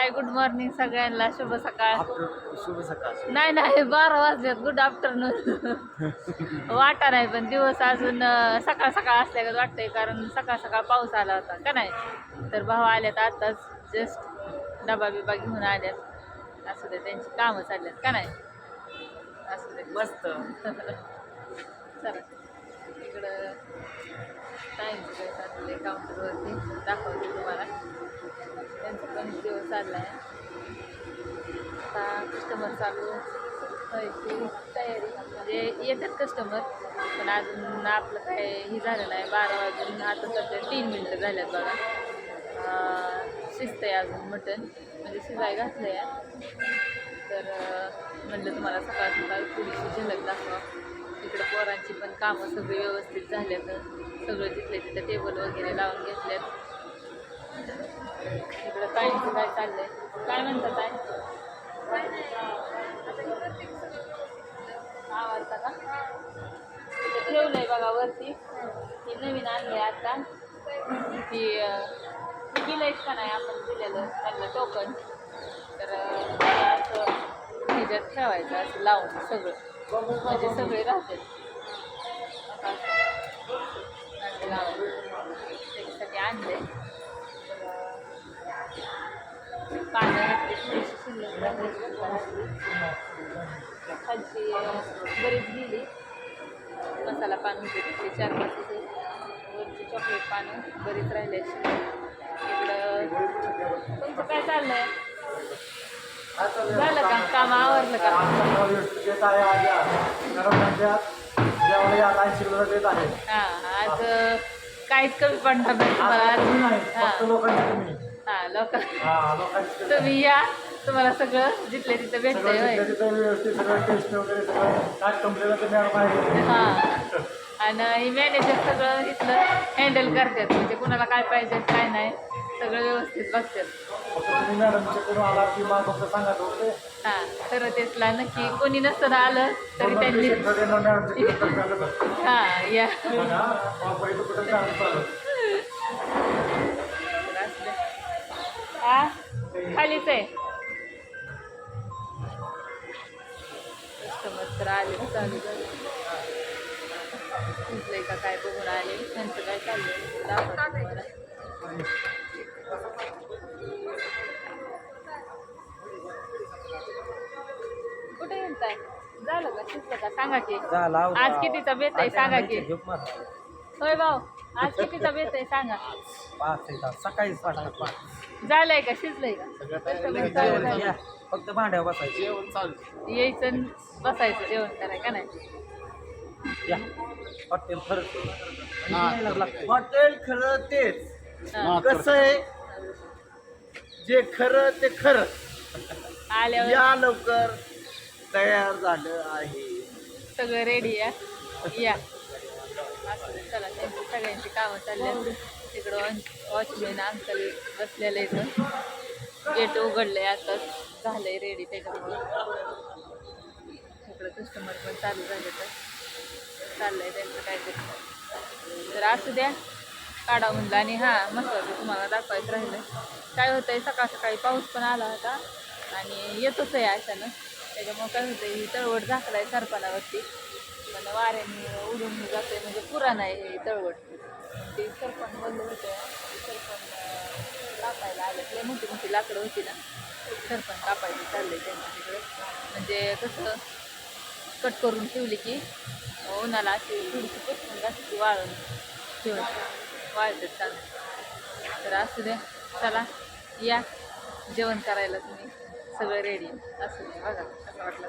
Hi good morning सगळ्यांना, शुभ सकाळ. शुभ सकाळ. नाही नाही 12 वाजल्यात, गुड आफ्टरनून. वाटा नाही पण दिवस अजून सकाळ सकाळ असल्यागत वाटतंय, कारण सकाळ सकाळ पाऊस आला होता का नाही. तर भाऊ आल्यात आताच, जस्ट डबा बिबा घेऊन आल्यात. असू दे, त्यांची कामं चालल्यात का नाही. असू दे मस्त. चला इकडं टाईमचं काय चाललंय काउंटरवरती दाखवते तुम्हाला. त्यांचा पण दिवस चालला आहे. आता कस्टमर चालू व्हायची तयारी, म्हणजे येतात कस्टमर, पण अजून आपलं काय हे झालं नाही. 12 वाजून आता सध्या 3 मिनटं झाल्यात बघा. शिजतं आहे अजून मटण, म्हणजे शिजाय घातलं आहे. तर म्हणलं तुम्हाला सकाळ सकाळ थोडीशी झलक दाखवा. इकडं पोरांची पण कामं सगळी व्यवस्थित झाल्यात, सगळं तिथले तिथं टेबल वगैरे लावून घेतल्यात. इकडं ताईंचं काय चाललंय, काय म्हणतात ताई? आवडता का? इथं ठेवलंय बघा वरती, ही नवीन आणलंय आता. ती दिलंयच का नाही आपण दिलेलं त्यांना टोकन, तर असं ह्याच्यात ठेवायचं असं लावून सगळं, म्हणजे सगळे राहतात असं लावायचं. त्याच्यासाठी आणलंय. पानं घातली थोडीशी शिल्लक खालची बरीच गेली. मसाला पान होते तिथे 4-5 होते. वरची चॉकलेट पानं बरीच राहिले. इकडं तुमचं काय चाललंय? झालं का काम, आवरलं का? हां, आज काहीच कमी पडणार नाही तुम्हाला. हां, लोक तुम्ही या, तुम्हाला सगळं जिथले तिथं भेटतंय. हां, आणि ही मॅनेजर सगळं इथलं हँडल करतात, म्हणजे कुणाला काय पाहिजे काय नाही सगळं व्यवस्थित बघतात. हां, तर तेचला नक्की कोणी नसतं आलं तरी त्यांनी. हां या, हा खालीच आहे. कस्टमर तर आले, चालू झाले. तुझलंय का काय बघून आले, त्यांचं काय चाललंय दाखवतो तुम्हाला. कुठे येताय? झालं का, शिजलं का सांगा की. आज कितीचा बेत आहे सांगा की. होय भाऊ, आज कितीचा बेत आहे सांगा. 5 सकाळी 5. झालंय का, शिजलंय का? कस्टमर चालू झालं, फक्त भांड्यावर बसायचं, जेवण चालू. यायचं बसायचं जेवण कराय का नाही. या हॉटेल खरं, हॉटेल खरं तेच. कसं आहे, जे खरं ते खरं. आल्यावर या लवकर, तयार झालं आहे सगळं रेडी आहे. या असं चला, त्यांची सगळ्यांची कामं चालली. तिकडं वॉचमॅन अंकल बसलेलं इथं, गेट उघडलंय आताच, झालंय रेडी त्याच्यामुळं. इकडं कस्टमर पण चालू झाले, तर चाललंय त्यांचं काहीतरी. तर असू द्या, काढा म्हणलं. आणि हां, महत्त्वाचं तुम्हाला दाखवायचं राहिलं. काय होतंय, सकाळ सकाळी पाऊस पण आला होता आणि येतोच आहे अचानक. त्याच्यामुळं काय होतंय, ही तळवट झाकलाय सरपणावरती, पण वाऱ्याने उडून जाते, म्हणजे पुराण आहे हे तळवट. ते सरपण बंद होते, सरपण कापायला आले. लय मोठी मोठी लाकडं होती ना, सरपण कापायचं चाललंय त्यांच्या तिकडे. म्हणजे कसं कट करून ठेवली की उन्हाला अशी थोडीशी पटकन घातली वाळून ठेवून वाळतात चालतं. तर असू द्या, चला या जेवण करायला. तुम्ही सगळं रेडी असू द्या. बघा कसं वाटलं.